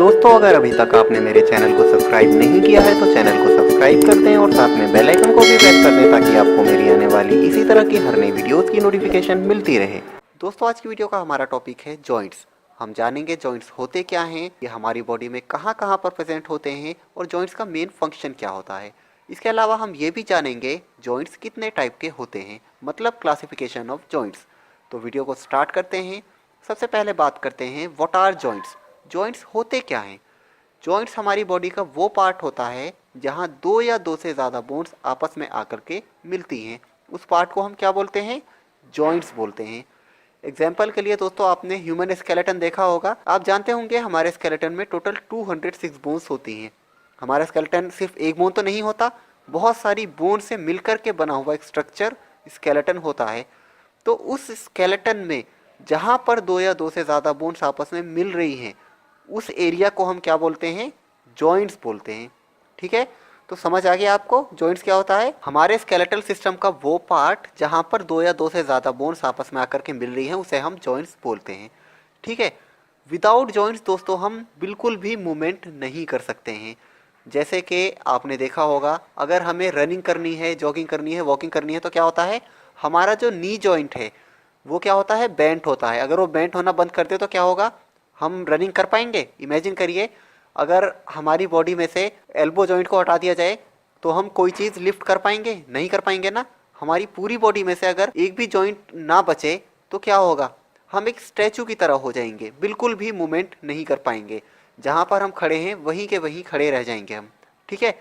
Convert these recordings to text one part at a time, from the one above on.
दोस्तों अगर अभी तक आपने मेरे चैनल को सब्सक्राइब नहीं किया है तो चैनल को सब्सक्राइब कर दें और साथ में बेल आइकन को भी प्रेस कर दें ताकि आपको मेरी आने वाली इसी तरह की हर नई वीडियोस की नोटिफिकेशन मिलती रहे। दोस्तों आज की वीडियो का हमारा टॉपिक है जॉइंट्स। हम जानेंगे जॉइंट्स होते क्या हैं, ये हमारी बॉडी में कहाँ कहाँ पर प्रेजेंट होते हैं और जॉइंट्स का मेन फंक्शन क्या होता है। इसके अलावा हम ये भी जानेंगे जॉइंट्स कितने टाइप के होते हैं, मतलब क्लासिफिकेशन ऑफ जॉइंट्स। तो वीडियो को स्टार्ट करते हैं। सबसे पहले बात करते हैं व्हाट आर जॉइंट्स। जॉइंट्स होते क्या हैं। जॉइंट्स हमारी बॉडी का वो पार्ट होता है जहाँ दो या दो से ज़्यादा बोन्स आपस में आकर के मिलती हैं। उस पार्ट को हम क्या बोलते हैं, जॉइंट्स बोलते हैं। एग्जाम्पल के लिए दोस्तों आपने ह्यूमन स्केलेटन देखा होगा। आप जानते होंगे हमारे स्केलेटन में टोटल 206 बोन्स होती हैं। हमारा स्केलेटन सिर्फ एक बोन तो नहीं होता, बहुत सारी बोन से मिलकर के बना हुआ एक स्ट्रक्चर स्केलेटन होता है। तो उस स्केलेटन में जहाँ पर दो या दो से ज़्यादा बोन्स आपस में मिल रही हैं उस एरिया को हम क्या बोलते हैं, जॉइंट्स बोलते हैं। ठीक है, तो समझ आ गया आपको जॉइंट्स क्या होता है। हमारे स्केलेटल सिस्टम का वो पार्ट जहाँ पर दो या दो से ज़्यादा बोन्स आपस में आकर के मिल रही हैं उसे हम जॉइंट्स बोलते हैं। ठीक है, विदाउट जॉइंट्स दोस्तों हम बिल्कुल भी मूवमेंट नहीं कर सकते हैं। जैसे कि आपने देखा होगा, अगर हमें रनिंग करनी है, जॉगिंग करनी है, वॉकिंग करनी है तो क्या होता है, हमारा जो नी जॉइंट है वो क्या होता है, बेंट होता है। अगर वो बेंट होना बंद कर दे तो क्या होगा, हम रनिंग कर पाएंगे। इमेजिन करिए अगर हमारी बॉडी में से एल्बो जॉइंट को हटा दिया जाए तो हम कोई चीज़ लिफ्ट कर पाएंगे, नहीं कर पाएंगे ना। हमारी पूरी बॉडी में से अगर एक भी जॉइंट ना बचे तो क्या होगा, हम एक स्टैचू की तरह हो जाएंगे, बिल्कुल भी मूवमेंट नहीं कर पाएंगे। जहाँ पर हम खड़े हैं वहीं के वहीं खड़े रह जाएंगे हम। ठीक है,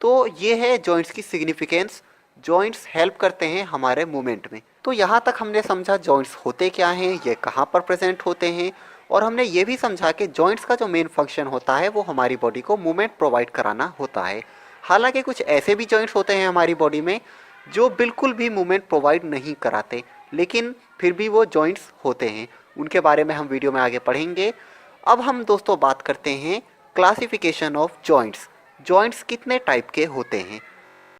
तो ये है जॉइंट्स की सिग्निफिकेंस। जॉइंट्स हेल्प करते हैं हमारे मूवमेंट में। तो यहाँ तक हमने समझा जॉइंट्स होते क्या हैं, ये कहाँ पर प्रेजेंट होते हैं, और हमने ये भी समझा कि जॉइंट्स का जो मेन फंक्शन होता है वो हमारी बॉडी को मूवमेंट प्रोवाइड कराना होता है। हालांकि कुछ ऐसे भी जॉइंट्स होते हैं हमारी बॉडी में जो बिल्कुल भी मूवमेंट प्रोवाइड नहीं कराते, लेकिन फिर भी वो जॉइंट्स होते हैं। उनके बारे में हम वीडियो में आगे पढ़ेंगे। अब हम दोस्तों बात करते हैं क्लासिफिकेशन ऑफ जॉइंट्स। जॉइंट्स कितने टाइप के होते हैं।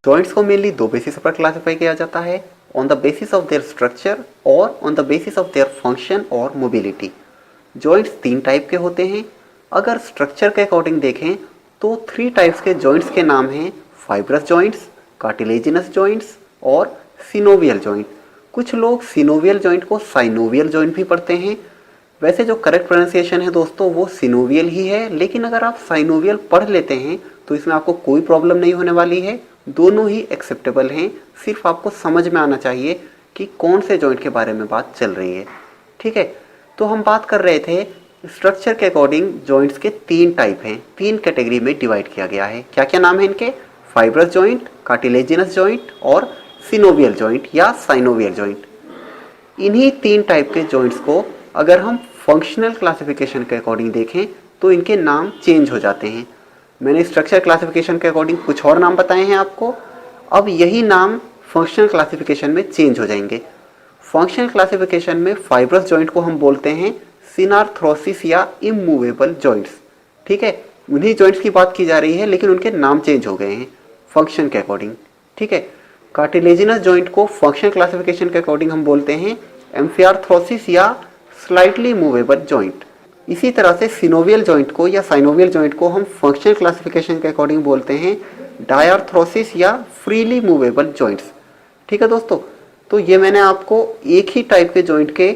जॉइंट्स को मेनली दो बेसिस पर क्लासिफाई किया जाता है, on the basis of their structure और on the basis of their function और मोबिलिटी। जॉइंट्स तीन टाइप के होते हैं। अगर स्ट्रक्चर के अकॉर्डिंग देखें तो थ्री टाइप्स के जॉइंट्स के नाम हैं फाइब्रस जॉइंट्स, कार्टिलेजिनस जॉइंट्स और सिनोवियल जॉइंट। कुछ लोग सिनोवियल जॉइंट को साइनोवियल जॉइंट भी पढ़ते हैं। वैसे जो करेक्ट प्रोनाउंसिएशन है दोस्तों वो सिनोवियल ही है, लेकिन अगर आप साइनोवियल पढ़ लेते हैं तो इसमें आपको कोई प्रॉब्लम नहीं होने वाली है। दोनों ही एक्सेप्टेबल हैं, सिर्फ आपको समझ में आना चाहिए कि कौन से जॉइंट के बारे में बात चल रही है। ठीक है, तो हम बात कर रहे थे स्ट्रक्चर के अकॉर्डिंग जॉइंट्स के तीन टाइप हैं, तीन कैटेगरी में डिवाइड किया गया है। क्या क्या नाम है इनके, फाइब्रस जॉइंट, कार्टिलेजिनस जॉइंट और सिनोवियल जॉइंट या साइनोवियल जॉइंट। इन्हीं तीन टाइप के जॉइंट्स को अगर हम फंक्शनल क्लासिफिकेशन के अकॉर्डिंग देखें तो इनके नाम चेंज हो जाते हैं। मैंने स्ट्रक्चर क्लासिफिकेशन के अकॉर्डिंग कुछ और नाम बताए हैं आपको, अब यही नाम फंक्शनल क्लासिफिकेशन में चेंज हो जाएंगे। फंक्शनल क्लासिफिकेशन में फाइब्रस जॉइंट को हम बोलते हैं सिनार्थ्रोसिस या इमूवेबल जॉइंट्स। ठीक है, उन्हीं जॉइंट्स की बात की जा रही है लेकिन उनके नाम चेंज हो गए हैं फंक्शन के अकॉर्डिंग। ठीक है, कार्टिलेजिनस जॉइंट को फंक्शनल क्लासिफिकेशन के अकॉर्डिंग हम बोलते हैं एम्फिआर्थ्रोसिस या स्लाइटली मूवेबल जॉइंट। इसी तरह से सिनोवियल जॉइंट को या साइनोवियल जॉइंट को हम फंक्शनल क्लासिफिकेशन के अकॉर्डिंग बोलते हैं डायआर्थ्रोसिस या फ्रीली मूवेबल जॉइंट्स। ठीक है दोस्तों, तो ये मैंने आपको एक ही टाइप के जॉइंट के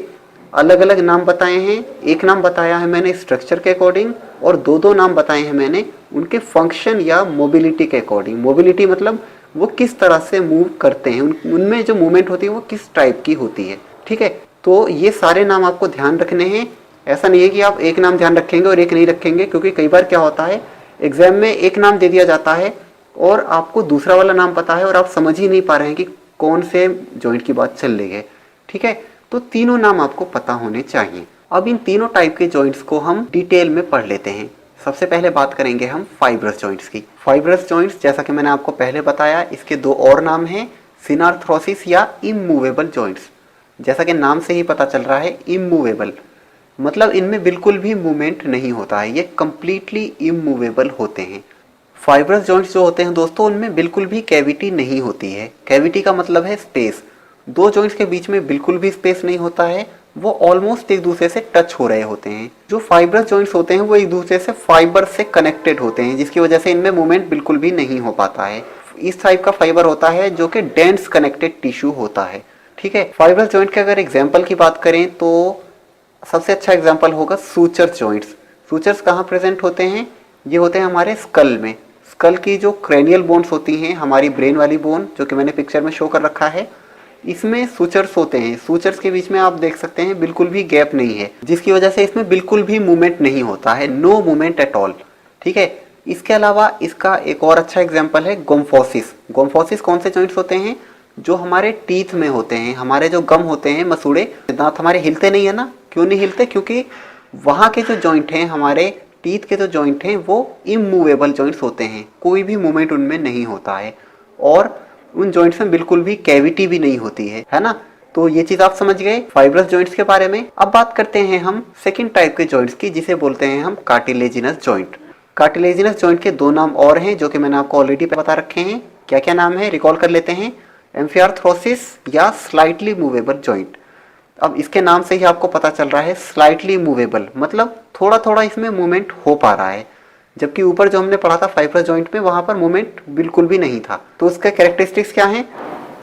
अलग अलग नाम बताए हैं। एक नाम बताया है मैंने स्ट्रक्चर के अकॉर्डिंग और दो दो नाम बताए हैं मैंने उनके फंक्शन या मोबिलिटी के अकॉर्डिंग। मोबिलिटी मतलब वो किस तरह से मूव करते हैं, उनमें जो मूवमेंट होती है वो किस टाइप की होती है। ठीक है, तो ये सारे नाम आपको ध्यान रखने हैं। ऐसा नहीं है कि आप एक नाम ध्यान रखेंगे और एक नहीं रखेंगे, क्योंकि कई बार क्या होता है एग्जाम में एक नाम दे दिया जाता है और आपको दूसरा वाला नाम पता है और आप समझ ही नहीं पा रहे हैं कि कौन से जॉइंट की बात चल रही है। ठीक है, तो तीनों नाम आपको पता होने चाहिए। अब इन तीनों टाइप के जॉइंट्स को हम डिटेल में पढ़ लेते हैं। सबसे पहले बात करेंगे हम फाइब्रस जॉइंट्स की। फाइब्रस जॉइंट्स जैसा कि मैंने आपको पहले बताया, इसके दो और नाम हैं सिनार्थ्रोसिस या इमूवेबल जॉइंट्स। जैसा कि नाम से ही पता चल रहा है इमूवेबल मतलब इनमें बिल्कुल भी मूवमेंट नहीं होता है, ये कंप्लीटली इमूवेबल होते हैं। फाइब्रस जॉइंट्स जो होते हैं दोस्तों उनमें बिल्कुल भी कैविटी नहीं होती है। कैविटी का मतलब है स्पेस। दो जॉइंट्स के बीच में बिल्कुल भी स्पेस नहीं होता है, वो ऑलमोस्ट एक दूसरे से टच हो रहे होते हैं। जो फाइब्रस जॉइंट्स होते हैं वो एक दूसरे से फाइबर से कनेक्टेड होते हैं, जिसकी वजह से इनमें मूवमेंट बिल्कुल भी नहीं हो पाता है। इस टाइप का फाइबर होता है जो कि डेंस कनेक्टेड टिश्यू होता है। ठीक है, फाइब्रस जॉइंट के अगर एग्जाम्पल की बात करें तो सबसे अच्छा एग्जाम्पल होगा सूचर जॉइंट्स। सूचर्स कहाँ प्रेजेंट होते हैं? ये होते हैं हमारे स्कल में। स्कल की जो क्रेनियल बोन्स होती हैं, हमारी ब्रेन वाली बोन जो कि मैंने पिक्चर में शो कर रखा है, इसमें सूचर्स होते हैं। सूचर्स के बीच में आप देख सकते हैं बिल्कुल भी गैप नहीं है, जिसकी वजह से इसमें बिल्कुल भी मूवमेंट नहीं होता है, नो मूवमेंट एट ऑल। ठीक है, इसके अलावा इसका एक और अच्छा एग्जाम्पल है गोम्फोसिस। गोम्फोसिस कौन से जॉइंट्स होते हैं? जो हमारे टीथ में होते हैं, हमारे जो गम होते हैं, मसूड़े, दांत हमारे हिलते नहीं है ना। क्यों नहीं हिलते? क्योंकि वहाँ के जो जॉइंट हैं, हमारे टीथ के जो जॉइंट हैं, वो इमूवेबल जॉइंट्स होते हैं, कोई भी मूवमेंट उनमें नहीं होता है और उन जॉइंट्स में बिल्कुल भी कैविटी भी नहीं होती है ना। तो ये चीज आप समझ गए फाइब्रस जॉइंट्स के बारे में। अब बात करते हैं हम सेकंड टाइप के जॉइंट्स की, जिसे बोलते हैं हम कार्टिलेजिनस जॉइंट। कार्टिलेजिनस जॉइंट के दो नाम और हैं जो कि मैंने आपको ऑलरेडी बता रखे हैं। क्या क्या नाम है, रिकॉल कर लेते हैं। एम्फिआर्थ्रोसिस या स्लाइटली मूवेबल जॉइंट। अब इसके नाम से ही आपको पता चल रहा है स्लाइटली मूवेबल, मतलब थोड़ा थोड़ा इसमें मूवमेंट हो पा रहा है, जबकि ऊपर जो हमने पढ़ा था फाइब्रस जॉइंट में, वहां पर मूवमेंट बिल्कुल भी नहीं था। तो उसके कैरेक्टरिस्टिक्स क्या हैं?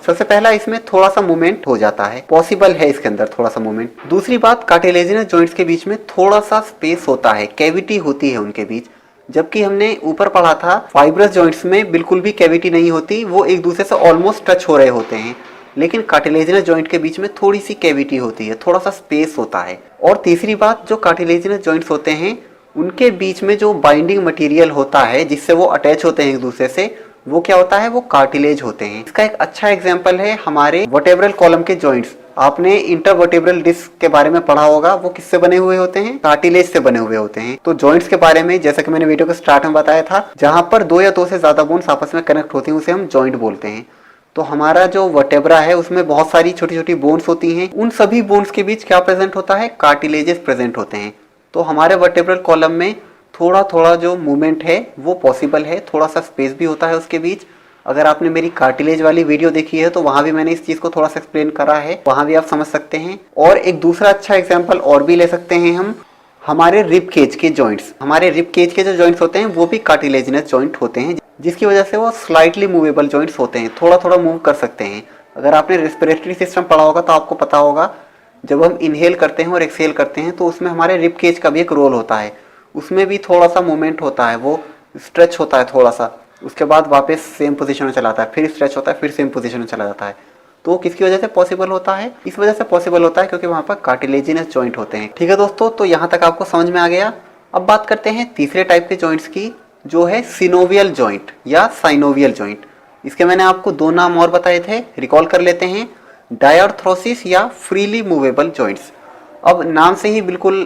सबसे पहला, इसमें थोड़ा सा मूवमेंट हो जाता है, पॉसिबल है इसके अंदर थोड़ा सा मूवमेंट। दूसरी बात, कार्टिलेजिनस जॉइंट्स के बीच में थोड़ा सा स्पेस होता है, कैविटी होती है उनके बीच, जबकि हमने ऊपर पढ़ा था फाइब्रस जॉइंट्स में बिल्कुल भी कैविटी नहीं होती, वो एक दूसरे से ऑलमोस्ट टच हो रहे होते हैं। लेकिन कार्टिलेजिनस जॉइंट के बीच में थोड़ी सी कैविटी होती है, थोड़ा सा स्पेस होता है। और तीसरी बात, जो कार्टिलेजिनस जॉइंट्स होते हैं उनके बीच में जो बाइंडिंग मटेरियल होता है जिससे वो अटैच होते हैं एक दूसरे से, वो क्या होता है? वो कार्टिलेज होते हैं। इसका एक अच्छा एग्जांपल है हमारे वर्टेब्रल कॉलम के जॉइंट्स। आपने इंटरवर्टेब्रल डिस्क के बारे में पढ़ा होगा, वो किससे बने हुए होते हैं? कार्टिलेज से बने हुए होते हैं। तो जॉइंट्स के बारे में, जैसा कि मैंने वीडियो के स्टार्ट में बताया था, जहां पर दो या दो से ज्यादा बोन्स आपस में कनेक्ट होती हैं उसे हम जॉइंट बोलते हैं। तो हमारा जो वर्टेब्रा है उसमें बहुत सारी छोटी छोटी बोन्स होती हैं। उन सभी बोन्स के बीच क्या प्रेजेंट होता है? कार्टिलेजेस प्रेजेंट होते हैं। तो हमारे वर्टेब्रल कॉलम में थोड़ा थोड़ा जो मूवमेंट है वो पॉसिबल है, थोड़ा सा स्पेस भी होता है उसके बीच। अगर आपने मेरी कार्टिलेज वाली वीडियो देखी है तो वहां भी मैंने इस चीज को थोड़ा सा एक्सप्लेन करा है, वहां भी आप समझ सकते हैं। और एक दूसरा अच्छा एग्जांपल और भी ले सकते हैं हम, हमारे रिब केज के जॉइंट्स। हमारे रिब केज के जो जॉइंट्स होते हैं वो भी कार्टिलेजिनस जॉइंट होते हैं, जिसकी वजह से वो स्लाइटली मूवेबल जॉइंट्स होते हैं, थोड़ा थोड़ा मूव कर सकते हैं। अगर आपने रेस्पिरेटरी सिस्टम पढ़ा होगा तो आपको पता होगा, जब हम इनहेल करते हैं और एक्सहेल करते हैं तो उसमें हमारे रिब केज का भी एक रोल होता है, उसमें भी थोड़ा सा मूवमेंट होता है, वो स्ट्रेच होता है थोड़ा सा, उसके बाद वापस सेम पोजीशन में चला जाता है, फिर स्ट्रेच होता है, फिर सेम पोजीशन में चला जाता है। तो किसकी वजह से पॉसिबल होता है? इस वजह से पॉसिबल होता है क्योंकि वहां पर कार्टिलेजिनस जॉइंट होते हैं। ठीक है दोस्तों, तो यहाँ तक आपको समझ में आ गया। अब बात करते हैं तीसरे टाइप के जॉइंट्स की, जो है सिनोवियल जॉइंट या साइनोवियल जॉइंट। इसके मैंने आपको दो नाम और बताए थे, रिकॉल कर लेते हैं। डायआर्थ्रोसिस या फ्रीली मूवेबल जॉइंट्स। अब नाम से ही बिल्कुल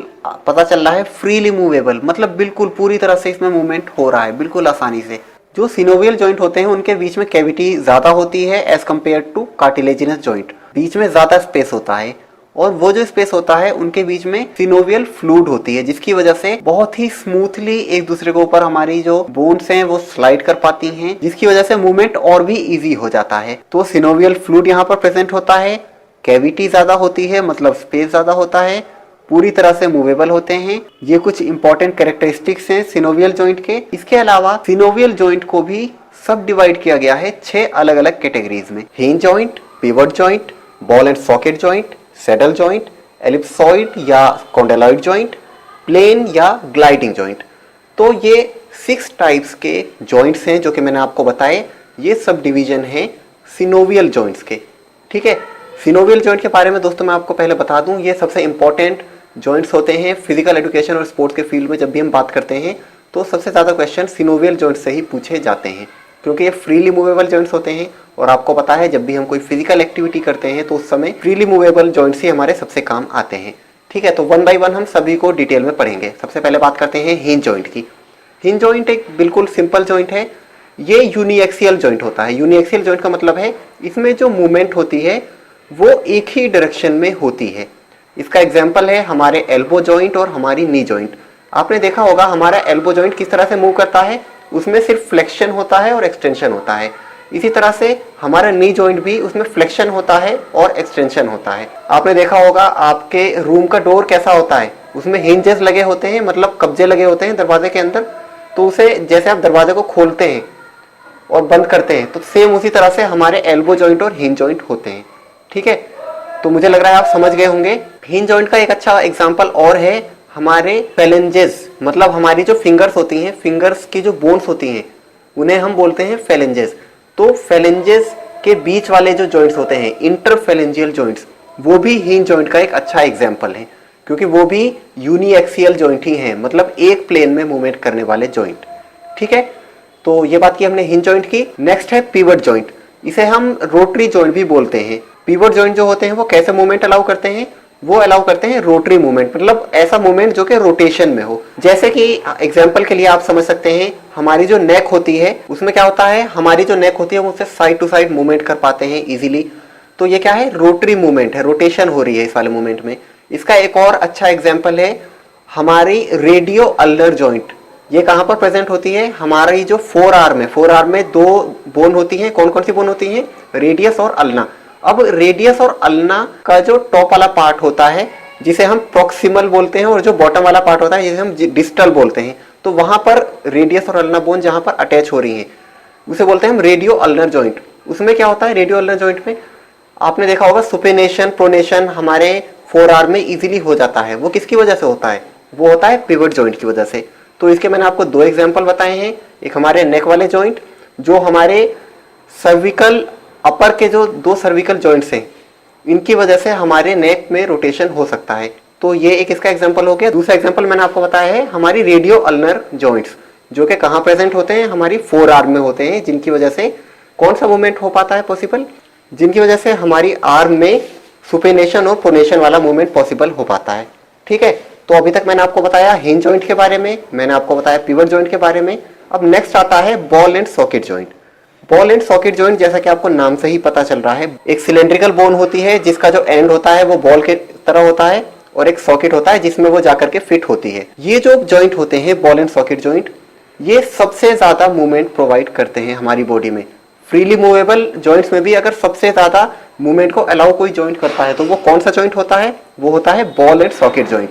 पता चल रहा है फ्रीली मूवेबल, मतलब बिल्कुल पूरी तरह से इसमें मूवमेंट हो रहा है, बिल्कुल आसानी से। जो सिनोवियल जॉइंट होते हैं उनके बीच में कैविटी ज्यादा होती है as compare to cartilaginous joint, बीच में ज्यादा स्पेस होता है। और वो जो स्पेस होता है उनके बीच में सिनोवियल फ्लूइड होती है, जिसकी वजह से बहुत ही स्मूथली एक दूसरे के ऊपर हमारी जो बोन्स हैं वो स्लाइड कर पाती हैं, जिसकी वजह से मूवमेंट और भी इजी हो जाता है। तो सिनोवियल फ्लूइड यहाँ पर प्रेजेंट होता है, कैविटी ज्यादा होती है, मतलब स्पेस ज्यादा होता है, पूरी तरह से मूवेबल होते हैं। ये कुछ इंपॉर्टेंट कैरेक्टरिस्टिक्स हैं सिनोवियल जॉइंट के। इसके अलावा सिनोवियल जॉइंट को भी सब डिवाइड किया गया है 6 अलग अलग कैटेगरीज में। Hinge joint, pivot joint, ball and socket joint, saddle joint, ellipsoid या कॉन्डेलॉइड जॉइंट, प्लेन या ग्लाइडिंग जॉइंट। तो ये 6 टाइप्स के जॉइंट्स हैं जो कि मैंने आपको बताए। ये सब डिवीजन है सिनोवियल जॉइंट्स के। ठीक है, सिनोवियल जॉइंट के बारे में दोस्तों मैं आपको पहले बता दूं, ये सबसे इंपॉर्टेंट जॉइंट्स होते हैं फिजिकल एजुकेशन और स्पोर्ट्स के फील्ड में। जब भी हम बात करते हैं तो सबसे ज्यादा क्वेश्चन सिनोवियल जॉइंट से ही पूछे जाते हैं, क्योंकि ये फ्रीली मूवेबल जॉइंट्स होते हैं। और आपको पता है जब भी हम कोई फिजिकल एक्टिविटी करते हैं तो उस समय फ्रीली मूवेबल जॉइंट्स ही हमारे सबसे काम आते हैं। ठीक है, तो वन बाय वन हम सभी को डिटेल में पढ़ेंगे। सबसे पहले बात करते हैं हिंज जॉइंट की। हिंज जॉइंट एक बिल्कुल सिंपल जॉइंट है। ये यूनिएक्सियल जॉइंट होता है। यूनिएक्सियल जॉइंट का मतलब है इसमें जो मूवमेंट होती है वो एक ही डायरेक्शन में होती है। इसका एग्जाम्पल है हमारे एल्बो जॉइंट और हमारी नी जॉइंट। आपने देखा होगा हमारा एल्बो जॉइंट किस तरह से मूव करता है, उसमें सिर्फ फ्लेक्शन होता है और एक्सटेंशन होता है। इसी तरह से हमारा नी जॉइंट भी, उसमें फ्लेक्शन होता है और एक्सटेंशन होता है। आपने देखा होगा आपके रूम का डोर कैसा होता है, उसमें हिंजेस लगे होते हैं, मतलब कब्जे लगे होते हैं दरवाजे के अंदर। तो उसे जैसे आप दरवाजे को खोलते हैं और बंद करते हैं, तो सेम उसी तरह से हमारे एल्बो जॉइंट और हिंज जॉइंट होते हैं। ठीक है, तो मुझे लग रहा है आप समझ गए होंगे। हिंज जॉइंट का एक अच्छा एग्जांपल और है हमारे फेलेंजेस, मतलब हमारी जो फिंगर्स होती हैं, फिंगर्स की जो बोन्स होती हैं, उन्हें हम बोलते हैं फेलेंजेस। तो फेलेंजेस के बीच वाले जो जॉइंट्स होते हैं, इंटरफेलेंजियल जॉइंट्स, वो भी हिंज जॉइंट का एक अच्छा एग्जाम्पल है, क्योंकि वो भी यूनिएक्सियल जॉइंट ही हैं, मतलब एक प्लेन में मूवमेंट करने वाले जॉइंट। ठीक है, तो ये बात की हमने हिंज जॉइंट की। नेक्स्ट है पिवट जॉइंट, इसे हम रोटरी जॉइंट भी बोलते हैं। पिवट जॉइंट जो होते हैं वो कैसे मूवमेंट अलाउ करते हैं, वो अलाउ करते हैं रोटरी मूवमेंट, मतलब ऐसा मूवमेंट जो कि रोटेशन में हो। जैसे कि एग्जांपल के लिए आप समझ सकते हैं, हमारी जो नेक होती है उसमें क्या होता है, हमारी जो नेक होती है वो उससे साइड टू साइड मूवमेंट कर पाते हैं इजीली। तो ये क्या है, रोटरी मूवमेंट है, रोटेशन हो रही है इस वाले मूवमेंट में। इसका एक और अच्छा एग्जाम्पल है हमारी रेडियो अल्नर जॉइंट। ये कहां पर प्रेजेंट होती है, हमारी जो फोर आर्म में दो बोन होती हैं। कौन कौन सी बोन होती हैं, रेडियस और अल्ना। अब रेडियस और अल्ना का जो टॉप वाला पार्ट होता है जिसे हम प्रॉक्सिमल बोलते हैं, और जो बॉटम वाला पार्ट होता है जिसे हम डिस्टल बोलते हैं, तो वहां पर रेडियस और अल्ना बोन जहां पर अटैच हो रही है उसे बोलते हैं हम रेडियो अल्नर जॉइंट। उसमें क्या होता है, रेडियो अल्नर जॉइंट में आपने देखा होगा सुपेनेशन प्रोनेशन हमारे फोर आर्म में इजीली हो जाता है। वो किसकी वजह से होता है, वो होता है पिवट जॉइंट की वजह से। तो इसके मैंने आपको दो एग्जांपल बताए हैं, एक हमारे नेक वाले जॉइंट, जो हमारे सर्विकल अपर के जो दो सर्विकल जॉइंट्स हैं, इनकी वजह से हमारे नेक में रोटेशन हो सकता है। तो ये एक इसका एग्जांपल हो गया। दूसरा एग्जांपल मैंने आपको बताया है हमारी रेडियो अल्नर जॉइंट्स, जो कि कहां प्रेजेंट होते हैं, हमारी फोर आर्म में होते हैं, जिनकी वजह से कौन सा मूवमेंट हो पाता है पॉसिबल, जिनकी वजह से हमारी आर्म में सुपेनेशन और प्रोनेशन वाला मूवमेंट पॉसिबल हो पाता है। ठीक है, तो अभी तक मैंने आपको बताया हिंज जॉइंट के बारे में, मैंने आपको बताया पिवट जॉइंट के बारे में। अब नेक्स्ट आता है ball and socket joint. Ball and socket joint, जैसा कि आपको नाम से ही पता चल रहा है, एक सिलेंड्रिकल बोन होती है जिसका जो एंड होता है वो बॉल के तरह होता है, और एक सॉकेट होता है जिसमें वो जाकर के फिट होती है। ये जो जॉइंट होते हैं बॉल एंड सॉकेट जॉइंट, ये सबसे ज्यादा मूवमेंट प्रोवाइड करते हैं हमारी बॉडी में। फ्रीली मूवेबल जॉइंट्स में भी अगर सबसे ज्यादा मूवमेंट को अलाउ कोई जॉइंट करता है तो वो कौन सा जॉइंट होता है, वो होता है ball and socket joint.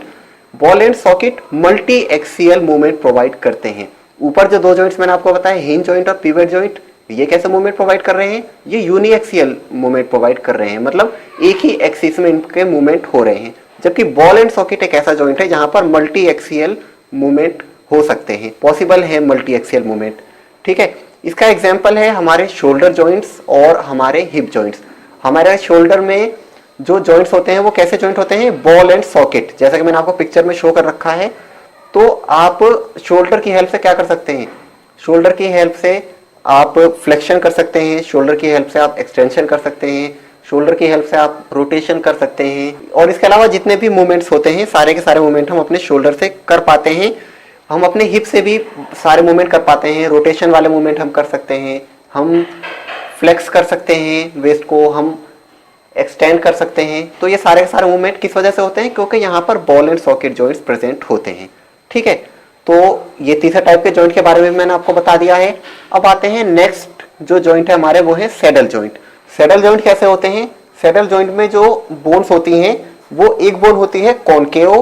Ball and socket multi axial movement provide करते हैं। ऊपर जो दो जॉइंट्स मैंने आपको बताया, हिंज जॉइंट और पिवट जॉइंट, ये कैसे मूवमेंट प्रोवाइड कर रहे हैं, ये यूनिएक्सियल मूवमेंट प्रोवाइड कर रहे हैं, मतलब एक ही एक्सिस में इनके मूवमेंट हो रहे हैं। जबकि बॉल एंड सॉकेट एक ऐसा जॉइंट है जहां पर मल्टी एक्सियल मूवमेंट हो सकते हैं, पॉसिबल है मल्टी एक्सियल मूवमेंट। ठीक है, इसका एग्जाम्पल है हमारे शोल्डर जॉइंट्स और हमारे हिप जॉइंट्स। हमारे शोल्डर में जो जॉइंट्स होते हैं वो कैसे जॉइंट होते हैं, बॉल एंड सॉकेट, जैसा कि मैंने आपको पिक्चर में शो कर रखा है। तो आप शोल्डर की हेल्प से क्या कर सकते हैं, शोल्डर की हेल्प से आप फ्लेक्शन कर सकते हैं, शोल्डर की हेल्प से आप एक्सटेंशन कर सकते हैं, शोल्डर की हेल्प से आप रोटेशन कर सकते हैं, और इसके अलावा जितने भी मूवमेंट्स होते हैं सारे के सारे मूवमेंट हम अपने शोल्डर से कर पाते हैं। हम अपने हिप से भी सारे मूवमेंट कर पाते हैं, रोटेशन वाले मूवमेंट हम कर सकते हैं, हम फ्लेक्स कर सकते हैं, वेस्ट को हम एक्सटेंड कर सकते हैं। तो ये सारे के सारे मूवमेंट किस वजह से होते हैं, क्योंकि यहाँ पर ball and socket joints present होते हैं। ठीक है, तो ये तीसरे टाइप के जॉइंट के बारे में मैंने आपको बता दिया है। अब आते हैं नेक्स्ट जो जॉइंट है हमारे, वो है सैडल जॉइंट। सैडल जॉइंट कैसे होते हैं, सैडल जॉइंट में जो बोन्स होती हैं वो एक बोन होती है कॉनकेव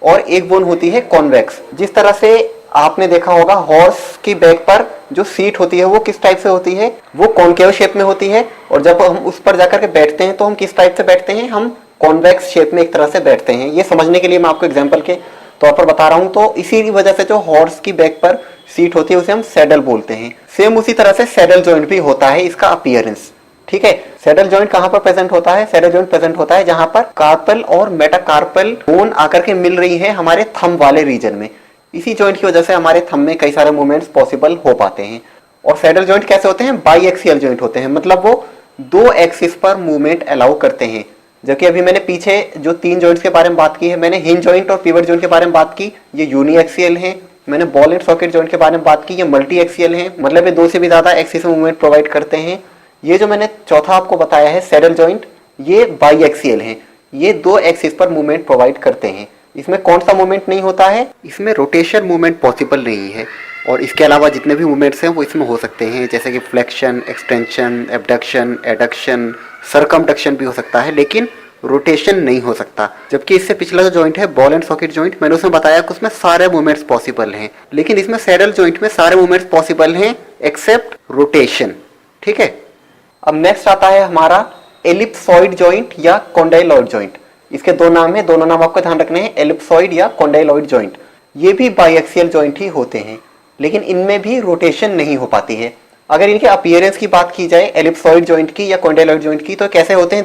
और एक बोन होती है कॉन्वेक्स। जिस तरह से आपने देखा होगा हॉर्स की बैक पर जो सीट होती है वो किस टाइप से होती है, वो कॉनकेव शेप में होती है, और जब हम उस पर जाकर के बैठते हैं तो हम किस टाइप से बैठते हैं, हम कॉन्वेक्स शेप में एक तरह से बैठते हैं। ये समझने के लिए मैं आपको एग्जांपल के तौर पर बता रहा हूं। तो इसी वजह से जो हॉर्स की बैक पर सीट होती है उसे हम सैडल बोलते हैं। सेम उसी तरह से सैडल जॉइंट भी होता है, इसका अपीयरेंस। ठीक है, सैडल जॉइंट कहां पर प्रेजेंट होता है, सैडल जॉइंट प्रेजेंट होता है जहां पर कार्पल और मेटाकार्पल बोन आकर के मिल रही है हमारे थंब वाले रीजन में। इसी जॉइंट की वजह से हमारे थंब में कई सारे मूवमेंट्स पॉसिबल हो पाते हैं। और सैडल जॉइंट कैसे होते हैं, बाई एक्सियल जॉइंट होते हैं, मतलब वो दो एक्सिस पर मूवमेंट अलाउ करते हैं। जबकि अभी मैंने पीछे जो तीन जॉइंट्स के बारे में बात की है, मैंने हिंज जॉइंट और पिवट जॉइंट के बारे में बात की, ये यूनी एक्सियल है। मैंने बॉल एंड सॉकेट जॉइंट के बारे में बात की, ये मल्टी एक्सियल है, मतलब ये दो से भी ज्यादा एक्सिस में मूवमेंट प्रोवाइड करते हैं। ये जो मैंने चौथा आपको बताया है सैडल जॉइंट, ये बाई एक्सियल है, ये दो एक्सिस पर मूवमेंट प्रोवाइड करते हैं। इसमें कौन सा मूवमेंट नहीं होता है, इसमें रोटेशन मूवमेंट पॉसिबल नहीं है। और इसके अलावा जितने भी मूवमेंट्स हैं वो इसमें हो सकते हैं, जैसे कि flexion, extension, abduction, adduction, circumduction भी हो सकता है, लेकिन रोटेशन नहीं हो सकता। जबकि इससे पिछला जो जॉइंट है बॉल एंड सॉकेट जॉइंट, मैंने उसमें बताया कि उसमें सारे मूवमेंट्स पॉसिबल हैं, लेकिन इसमें सैडल जॉइंट में सारे मूवमेंट्स पॉसिबल हैं एक्सेप्ट रोटेशन। ठीक है। अब नेक्स्ट आता है हमारा एलिप्सॉइड जॉइंट या कॉन्डाइलॉइड जॉइंट। इसके दो नाम है, दोनों नाम आपको ध्यान रखने हैं, एलिप्सॉइड या कॉन्डाइलॉइड जॉइंट। ये भी बाइएक्सियल जॉइंट ही होते हैं, लेकिन इनमें भी रोटेशन नहीं हो पाती है। अगर इनके अपीयरेंस की बात की जाए एलिप्सॉइड जॉइंट की या कॉन्डाइलॉइड जॉइंट की, तो कैसे होते हैं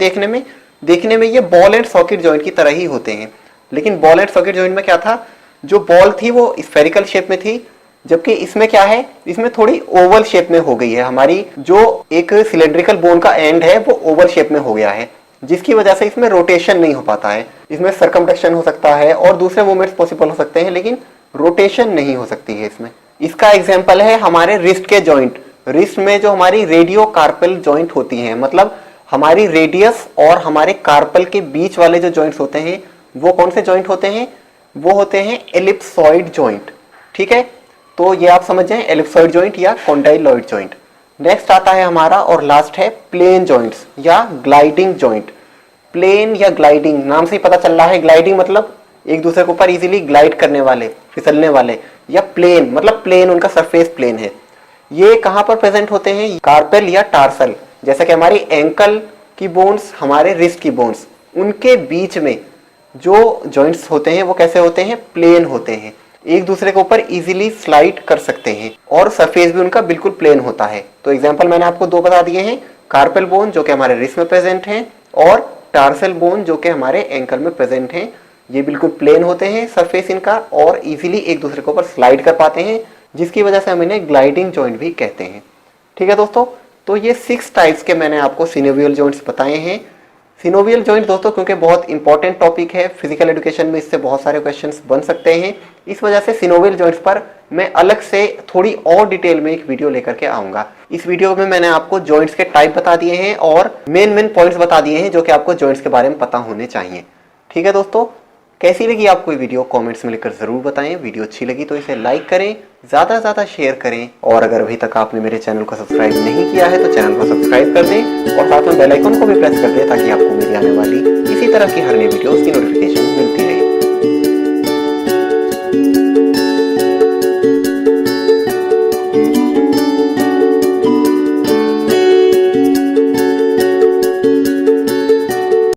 देखने में ये बॉल एंड सॉकेट जॉइंट की तरह ही होते हैं। लेकिन बॉल एंड सॉकेट जॉइंट में क्या था, जो बॉल थी वो स्फेरिकल शेप में थी, जबकि इसमें क्या है, इसमें थोड़ी ओवल शेप में हो गई है। हमारी जो एक सिलेंड्रिकल बोन का एंड है वो ओवल शेप में हो गया है, जिसकी वजह से इसमें रोटेशन नहीं हो पाता है। इसमें सरकमडक्शन हो सकता है और दूसरे मूवमेंट्स पॉसिबल हो सकते हैं, लेकिन रोटेशन नहीं हो सकती है इसमें। इसका एग्जाम्पल है हमारे रिस्ट के जॉइंट। रिस्ट में जो हमारी रेडियो कार्पल जॉइंट होती हैं, मतलब हमारी रेडियस और हमारे कार्पल के बीच वाले जो जॉइंट्स होते हैं वो कौन से जॉइंट होते हैं, वो होते हैं एलिप्सॉइड जॉइंट। ठीक है, तो ये आप समझ जाएं, एलिप्सॉइड जॉइंट या कॉन्डाइलॉइड जॉइंट। नेक्स्ट आता है हमारा और लास्ट है प्लेन जॉइंट्स या ग्लाइडिंग जॉइंट। प्लेन या ग्लाइडिंग, नाम से ही पता चल रहा है, ग्लाइडिंग मतलब एक दूसरे के ऊपर इजीली ग्लाइड करने वाले, फिसलने वाले, या प्लेन मतलब प्लेन, उनका सरफेस प्लेन है। ये कहां पर प्रेजेंट होते हैं, कार्पेल या टार्सल। जैसे कि हमारी एंकल की बोन्स, हमारे रिस्ट की बोन्स, उनके बीच में जो जॉइंट्स होते हैं वो कैसे होते हैं, प्लेन होते हैं, एक दूसरे के ऊपर इजीली स्लाइड कर सकते हैं और सरफेस भी उनका बिल्कुल प्लेन होता है। तो एग्जांपल मैंने आपको दो बता दिए हैं, कार्पेल बोन जो कि हमारे रिस्ट में प्रेजेंट हैं और टार्सल बोन जो कि हमारे एंकल में प्रेजेंट हैं। ये बिल्कुल प्लेन होते हैं सरफेस इनका और इजीली एक दूसरे के ऊपर स्लाइड कर पाते हैं, जिसकी वजह से हम इन्हें ग्लाइडिंग जॉइंट भी कहते हैं। ठीक है दोस्तों, तो ये 6 टाइप्स के मैंने आपको सिनोवियल जॉइंट्स बताए हैं। सिनोवियल जॉइंट दोस्तों क्योंकि बहुत इंपॉर्टेंट टॉपिक है, फिजिकल एजुकेशन में इससे बहुत सारे क्वेश्चंस बन सकते हैं, इस वजह से सिनोवियल जॉइंट्स पर मैं अलग से थोड़ी और डिटेल में एक वीडियो लेकर के आऊंगा। इस वीडियो में मैंने आपको जॉइंट्स के टाइप बता दिए हैं और मेन पॉइंट्स बता दिए हैं जो कि आपको जॉइंट्स के बारे में पता होने चाहिए। ठीक है दोस्तों, कैसी लगी आपको ये वीडियो कमेंट्स में लिखकर जरूर बताएं। वीडियो अच्छी लगी तो इसे लाइक करें, ज़्यादा से ज़्यादा शेयर करें, और अगर अभी तक आपने मेरे चैनल को सब्सक्राइब नहीं किया है तो चैनल को सब्सक्राइब कर दें और साथ में बेल आइकन को भी प्रेस कर दें ताकि आपको मेरी आने वाली इसी तरह की हर नई वीडियोस की नोटिफिकेशन मिलती रहे।